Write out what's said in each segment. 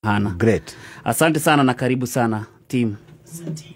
hana. Great. Asante sana na karibu sana team. Asante.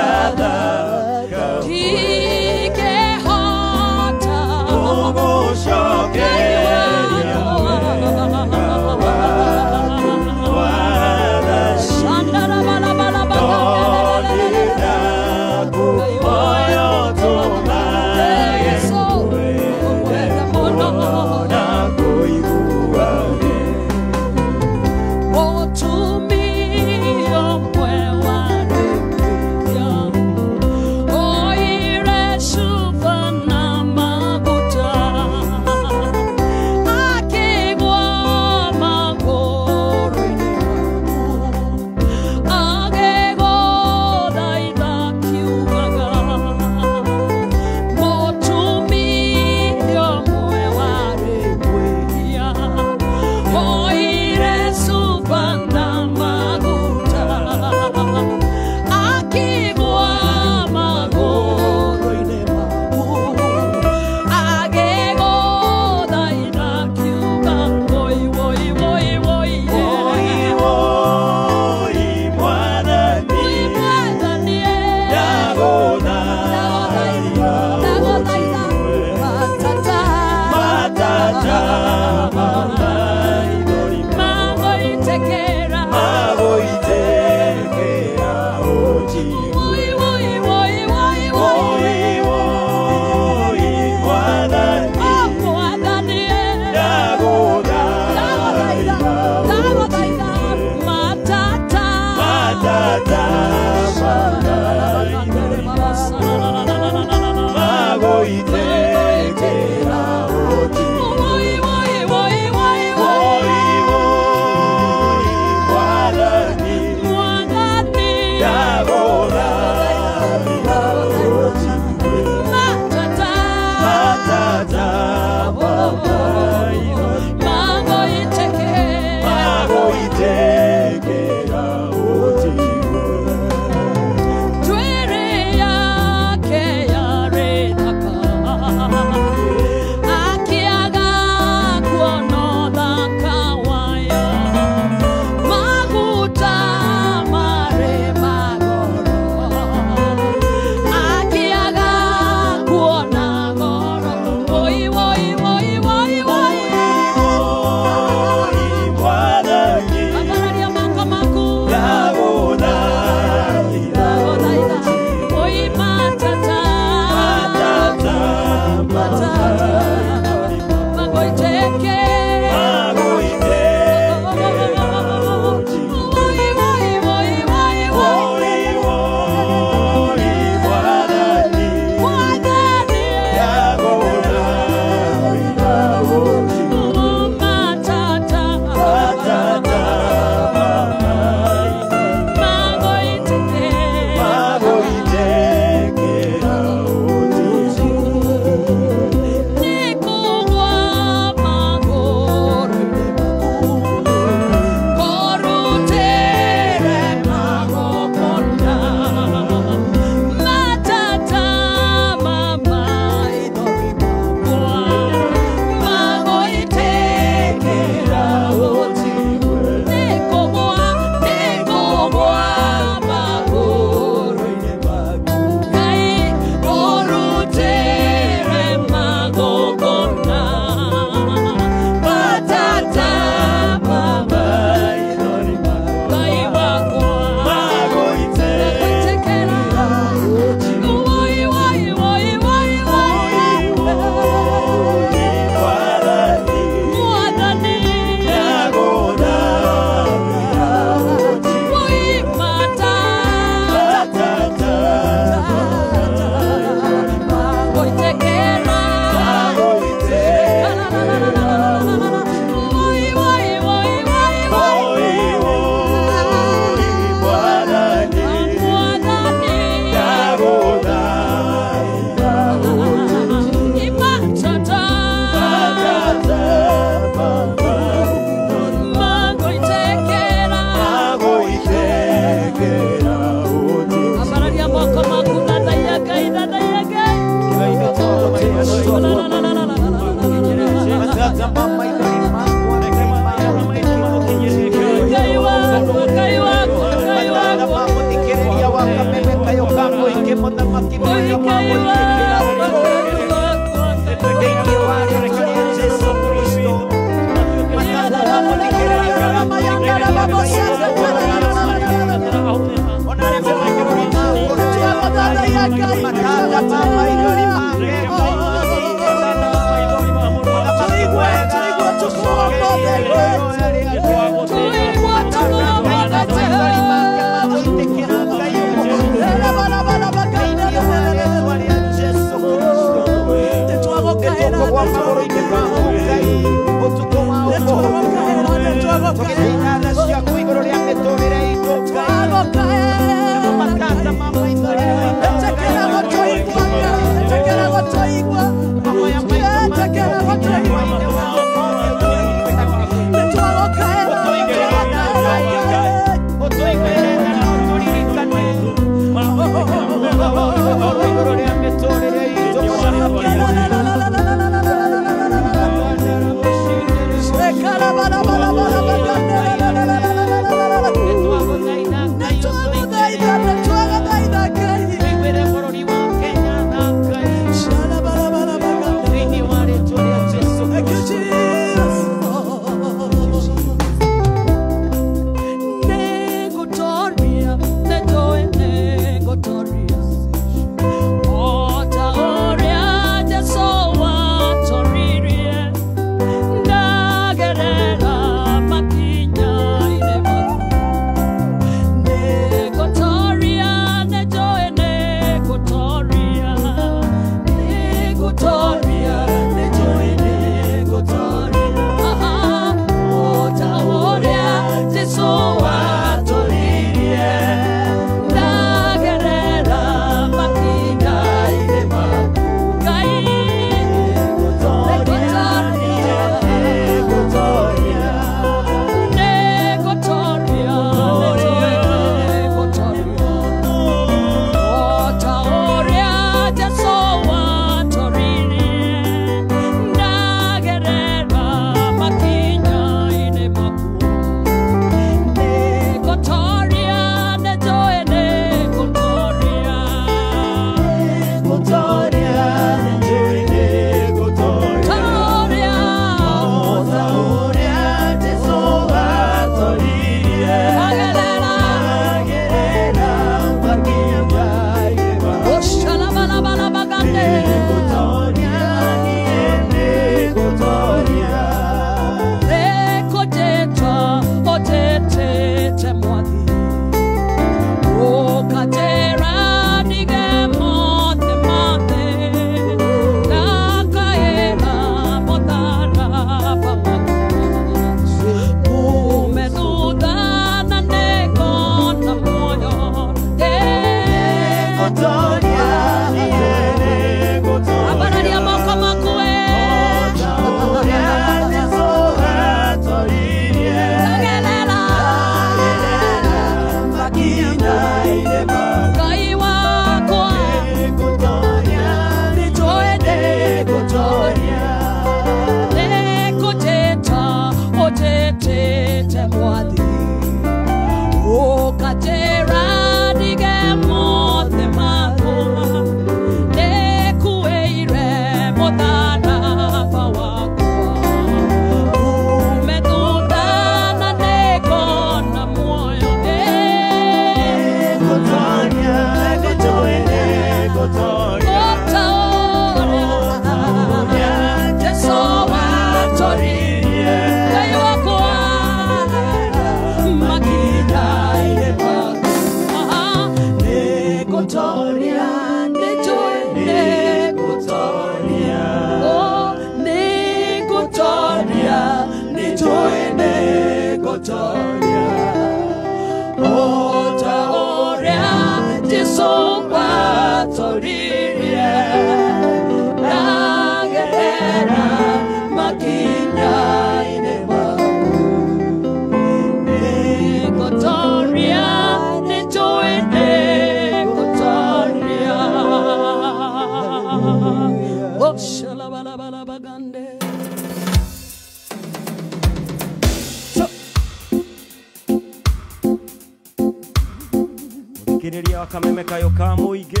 Kineria kamemeka yoka muige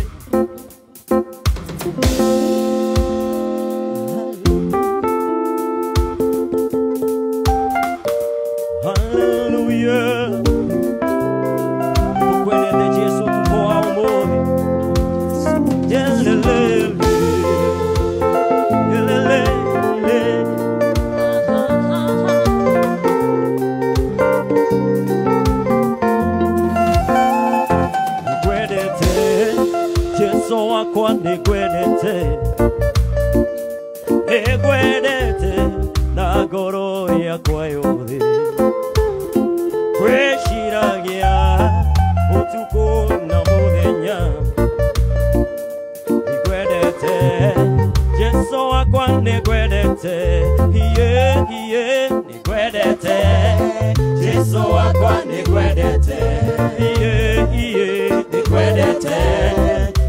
Hallelujah Ukwene de Jesu tuko amore Yelele Yelele Jesu wako negwedete Negwedete na ngoro yakwa yothe Kwĩciragia ũtukũ na mũthenya Nĩngwendete Jesu wakwa nĩngwendete Hiye hiye nĩngwendete Jesu wakwa nĩngwendete Hiye hiye nĩngwendete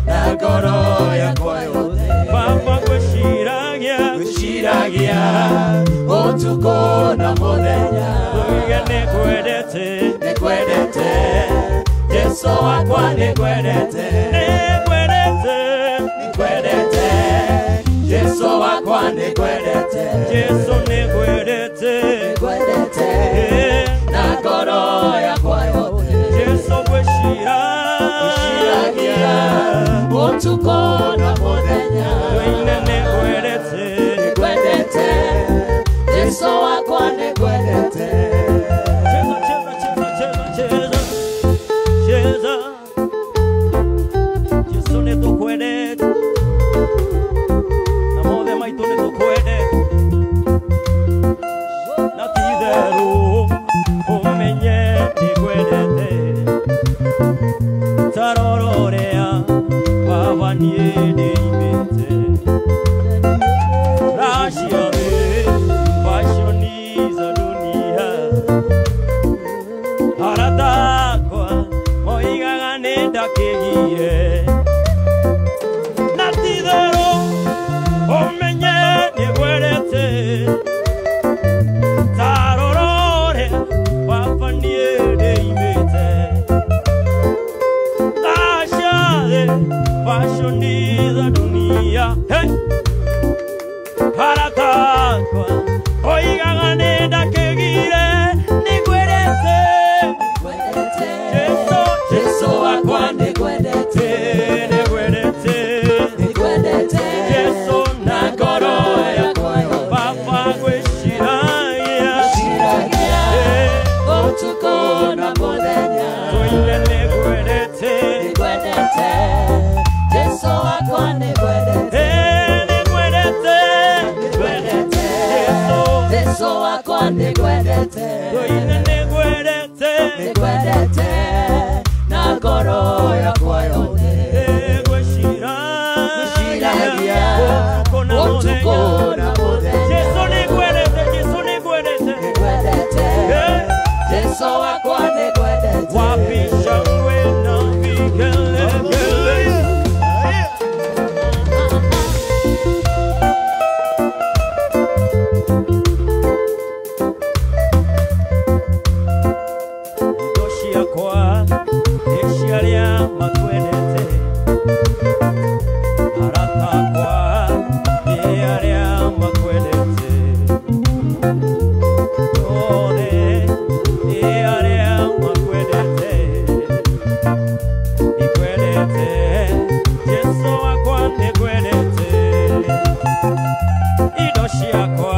na ngoro yakwa yothe Baba gwĩciragia ũtukũ na mũthenya Nĩngwendete Jesu wakwa nĩngwendete Jesu wakwa nĩngwendete Jesu nĩngwendete na ngoro yakwa yothe Jesu gwĩciragia Otuko na muthenya nĩngwendete nĩngwendete Jesu wakwa nĩngwendete cheza Jesu nĩtũkwendete na mothe maitũ nĩtũkwendete na ti itherũ ũmenye nĩngwendete tarororea baba niĩ ndĩimĩte raciawe fashoni za dunia haratakwa moigaga nĩndakĩgire na ti itherũ ũmenye nĩngwendete tarororea baba niĩ ndĩimĩte fashoni za dunia hey! Haratakwa oigaga nĩndakĩgire nĩngwendete Jesu wakwa nĩngwendete Jesu na ngoro yakwa baba gwĩciragia Otuko na muthenya tũine nĩngwendete Jesu wakwa nĩngwendete Jesu wakwa nĩngwendete tũine nĩngwendete na ngoro yakwa yothe gwĩciragia Otuko na muthenya Jesu nĩngwendete nĩngwendete Jesu wakwa nĩngwendete wapisha wena vigelegele ciakwa nĩciarĩa makwendete arata akwa nĩ arĩa makwendete othe nĩ arĩa makwendete nĩkwendete Jesu wakwa nĩkwendete indo ciakwa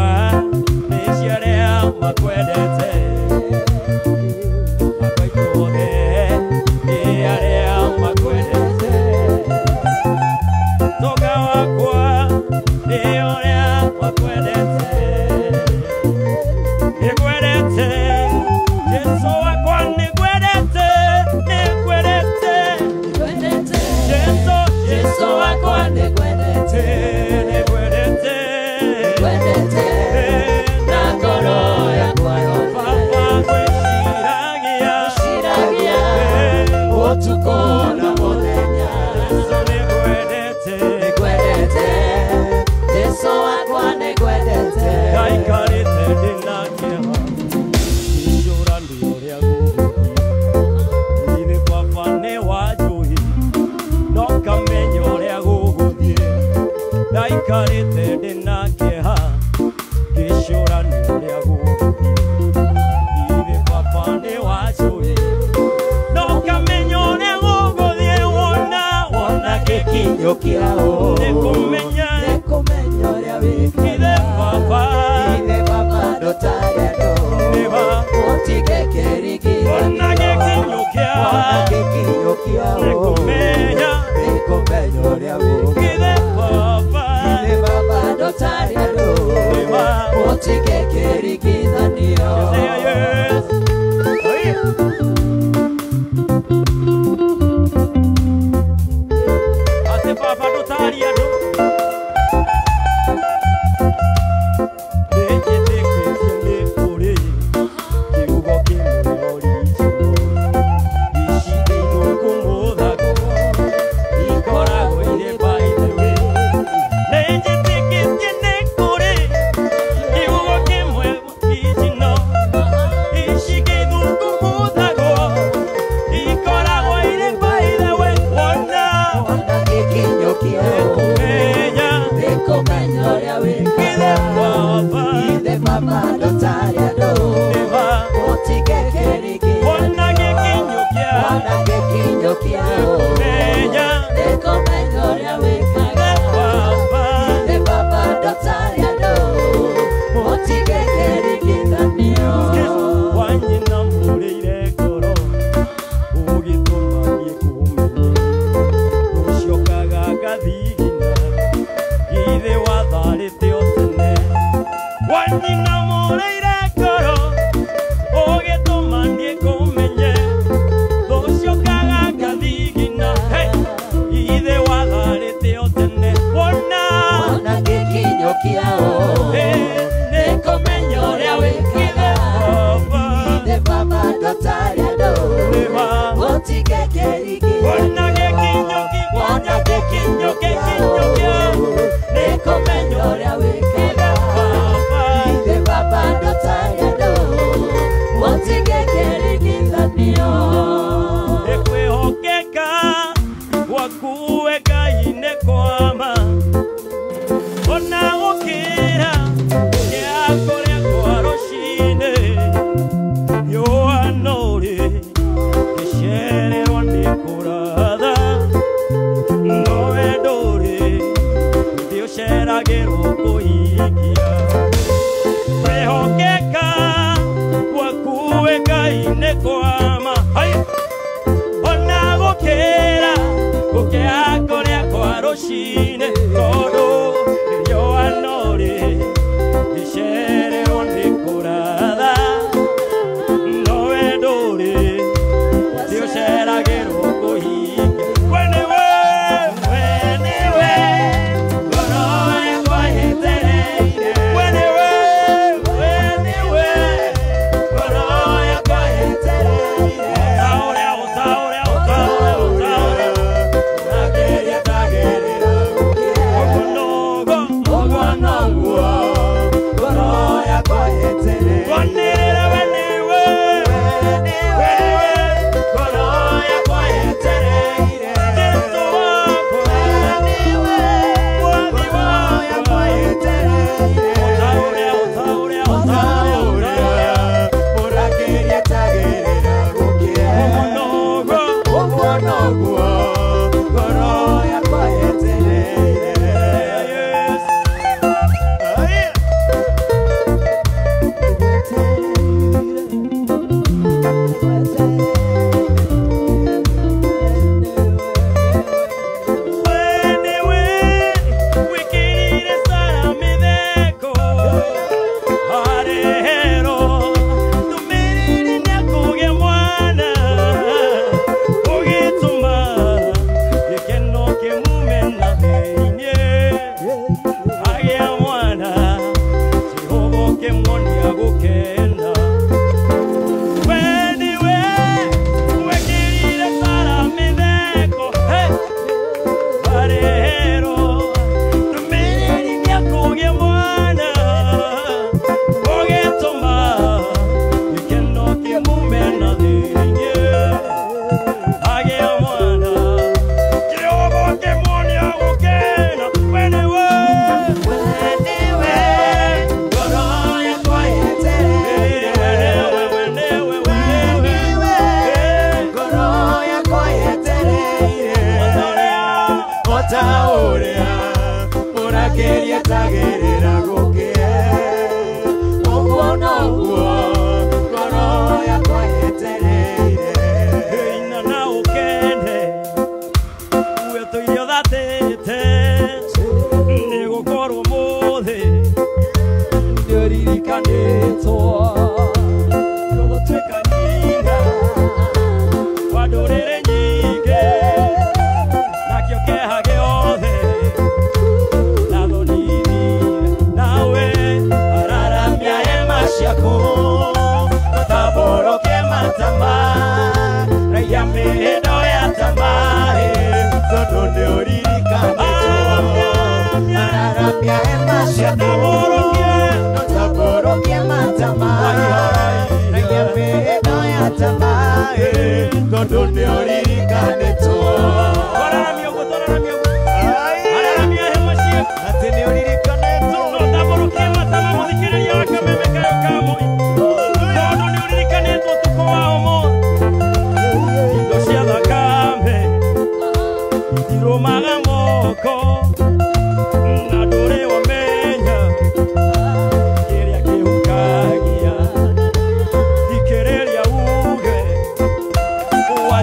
nĩciarĩa makwendete Otuko na muthenya nĩngwendete Jesu wakwa nĩngwendete Kaikarĩte ndĩna kĩeha icũranĩro rĩa gũgũthiĩ irĩ baba nĩ wanjũĩ no kamenya ũrĩa gũgũthiĩ ndaikarĩte ndĩna kĩeha gĩcũranĩro rĩa gũgũthiĩ irĩ baba nĩ wanjũĩ no kamenya ũrĩa gũgũthiĩ wona gĩkinyũ kĩao nĩkũmenya ũrĩa wĩkaga ithe baba ndũtarĩ andũ ũtige kĩrigithania wona gĩkinyũ kĩao nĩkũmenya ũrĩa wĩkaga ithe baba ndũtarĩ andũ ũtige kĩrigithanio ate baba ndũtarĩ andũ nĩnjĩtĩkĩtie nĩ kũrĩ kiugo kĩmwe original icigĩirwo kũmũthagwo ikoragwo irĩ by the way nĩnjĩtĩkĩtie nĩ kũrĩ kiugo kĩmwe original icigĩirwo kũmũthagwo ikoragwo irĩ by the way wona gĩkinyũ kĩao nĩkũmenya ũrĩa wĩkaga ithe baba ndũtarĩ andũ ũtige kĩrigithania wona gĩkinyũ kĩao nĩkũmenya gukera gukea korea kwa roshine kodo yo anore ishere onde kurada no edore Dios será que lo cogí whenever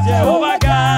Jehovah God.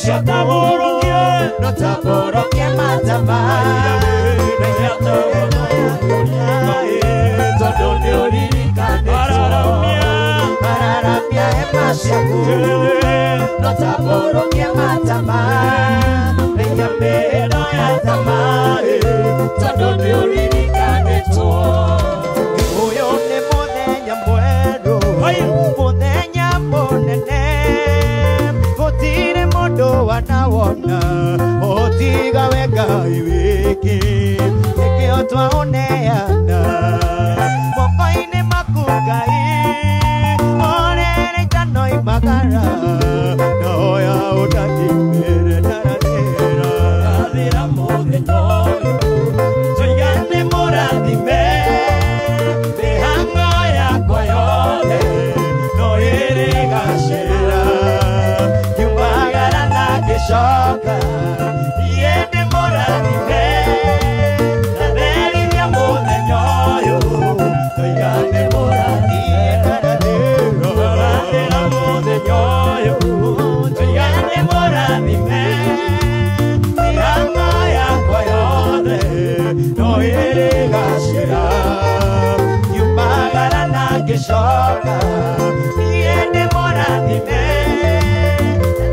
macio notaborokie matama tondu ni uririkanitwo araramia hema ciaku notaborokie matama menya mĩĩno ya thamarĩ tondu ni uririkanitwo uyu ni muthenya mwerũ muthenya munene gũtirĩ mũndũ wanawona ũtiga we Ngai wiki nĩkĩo twaũneana moko-inĩ maku Ngai orere itanoimagara nahoya ũndathimĩre ndarathĩra rathĩra mũthenya ũyũ tũigane mũrathime mĩhang'o yakwa yothe no ĩrĩgacĩra nyumagara na ngĩcoka iende mũrathime ratherithia mũthenya ũyũ tũigane mũrathime rathĩra mũthenya ũyũ tũigane mũrathime mĩhang'o yakwa yothe no ĩrĩgacĩra nyumagara na ngĩcoka iende mũrathime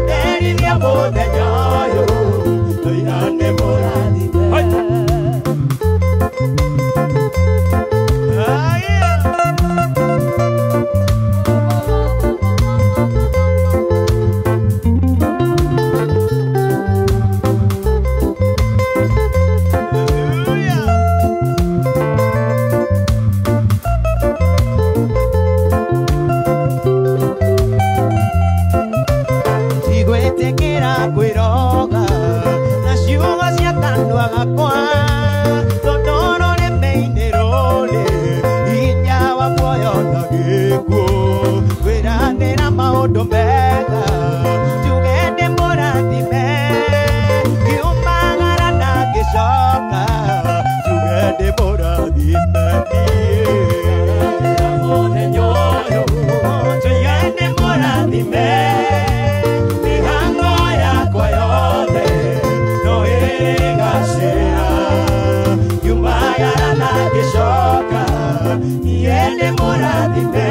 ratherithia mũthenya ũyũ tũigane mũrathime tigwĩtĩkĩra kwĩroga na ciugo cia kanua gakwa tondũ rũrĩmĩ-inĩ rũrĩ hinya wa muoyo na gĩkuũ kwĩranĩra maũndũ mega tuge ndĩ mũrathime ngiumagara na ngĩcoka tuge ndĩ mũrathime mũthenya ũyũ tuge ndĩ mũrathime mĩhang'o yakwa yothe no ĩrĩgacĩra nyumagara na ngĩcoka iende mũrathime